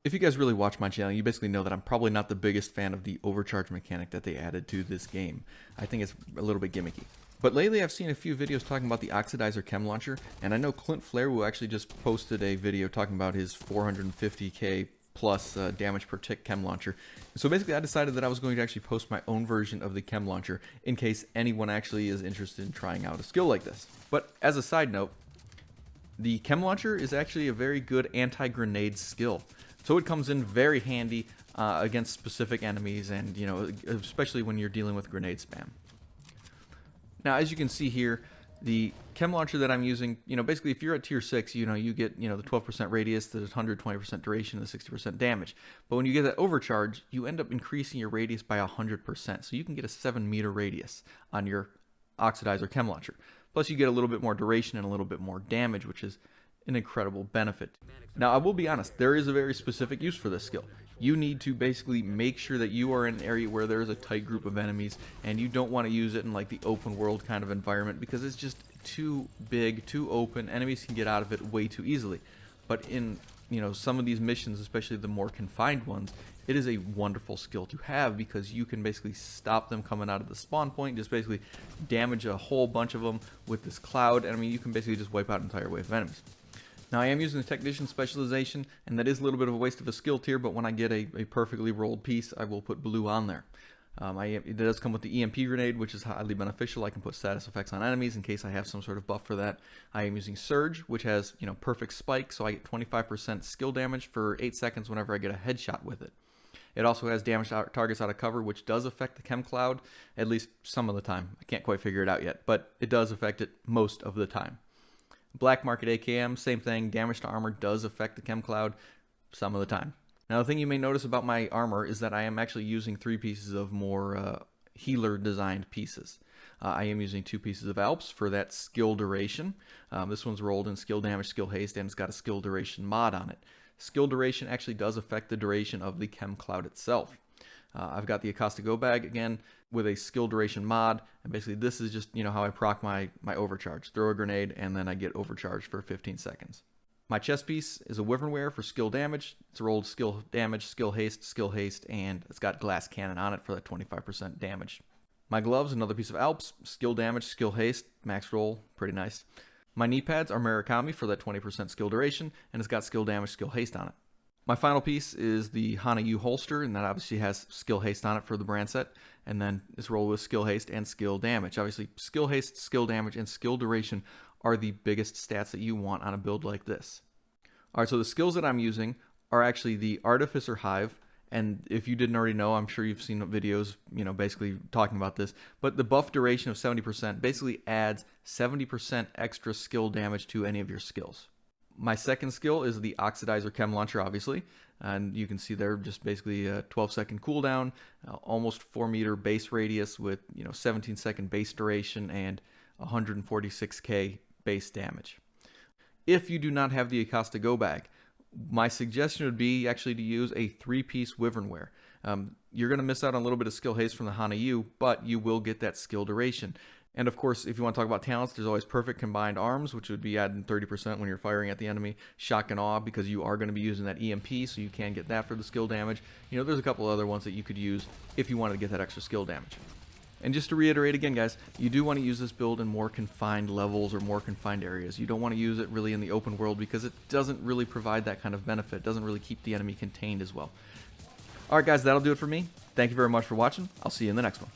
If you guys really watch my channel, you basically know that I'm probably not the biggest fan of the overcharge mechanic that they added to this game. I think it's a little bit gimmicky. But lately I've seen a few videos talking about the Oxidizer Chem Launcher, and I know Clint Flairwoo actually just posted a video talking about his 450k plus damage per tick Chem Launcher. So basically I decided that I was going to actually post my own version of the Chem Launcher in case anyone actually is interested in trying out a skill like this. But as a side note, the Chem Launcher is actually a very good anti-grenade skill. So it comes in very handy against specific enemies, and especially when you're dealing with grenade spam. Now, as you can see here, the Chem Launcher that I'm using, basically if you're at tier 6, you get, the 12% radius, the 120% duration, and the 60% damage. But when you get that overcharge, you end up increasing your radius by 100%. So you can get a 7-meter radius on your Oxidizer Chem Launcher. Plus you get a little bit more duration and a little bit more damage, which is an incredible benefit. Now, I will be honest, there is a very specific use for this skill. You need to basically make sure that you are in an area where there is a tight group of enemies, and you don't want to use it in like the open world kind of environment because it's just too big, too open. Enemies can get out of it way too easily. But in some of these missions, especially the more confined ones, it is a wonderful skill to have because you can basically stop them coming out of the spawn point, just basically damage a whole bunch of them with this cloud, and you can basically just wipe out an entire wave of enemies. Now, I am using the Technician Specialization, and that is a little bit of a waste of a skill tier, but when I get a perfectly rolled piece, I will put blue on there. It does come with the Emp Grenade, which is highly beneficial. I can put status effects on enemies in case I have some sort of buff for that. I am using Surge, which has perfect spike, so I get 25% skill damage for 8 seconds whenever I get a headshot with it. It also has damage targets out of cover, which does affect the Chem Cloud, at least some of the time. I can't quite figure it out yet, but it does affect it most of the time. Black Market AKM, same thing. Damage to armor does affect the Chem Cloud some of the time. Now, the thing you may notice about my armor is that I am actually using 3 pieces of more healer designed pieces. I am using 2 pieces of Alps for that skill duration. This one's rolled in skill damage, skill haste, and it's got a skill duration mod on it. Skill duration actually does affect the duration of the Chem Cloud itself. I've got the Acosta Go-Bag again with a skill duration mod, and basically this is just how I proc my overcharge. Throw a grenade and then I get overcharged for 15 seconds. My chest piece is a Wyvernware for skill damage. It's rolled skill damage, skill haste, and it's got glass cannon on it for that 25% damage. My gloves, another piece of Alps, skill damage, skill haste, max roll, pretty nice. My knee pads are Murakami for that 20% skill duration, and it's got skill damage, skill haste on it. My final piece is the Hana-U holster, and that obviously has skill haste on it for the brand set, and then it's rolled with skill haste and skill damage. Obviously, skill haste, skill damage, and skill duration are the biggest stats that you want on a build like this. Alright, so the skills that I'm using are actually the Artificer Hive, and if you didn't already know, I'm sure you've seen videos, basically talking about this, but the buff duration of 70% basically adds 70% extra skill damage to any of your skills. My second skill is the Oxidizer Chem Launcher, obviously, and you can see there just basically a 12-second cooldown, almost 4-meter base radius with 17-second base duration and 146k base damage. If you do not have the Acosta Go-Bag, my suggestion would be actually to use a 3-piece Wyvernware. You're going to miss out on a little bit of skill haste from the Hana-U, but you will get that skill duration. And of course, if you want to talk about talents, there's always Perfect Combined Arms, which would be adding 30% when you're firing at the enemy. Shock and Awe, because you are going to be using that EMP, so you can get that for the skill damage. There's a couple other ones that you could use if you wanted to get that extra skill damage. And just to reiterate again, guys, you do want to use this build in more confined levels or more confined areas. You don't want to use it really in the open world because it doesn't really provide that kind of benefit. It doesn't really keep the enemy contained as well. Alright guys, that'll do it for me. Thank you very much for watching. I'll see you in the next one.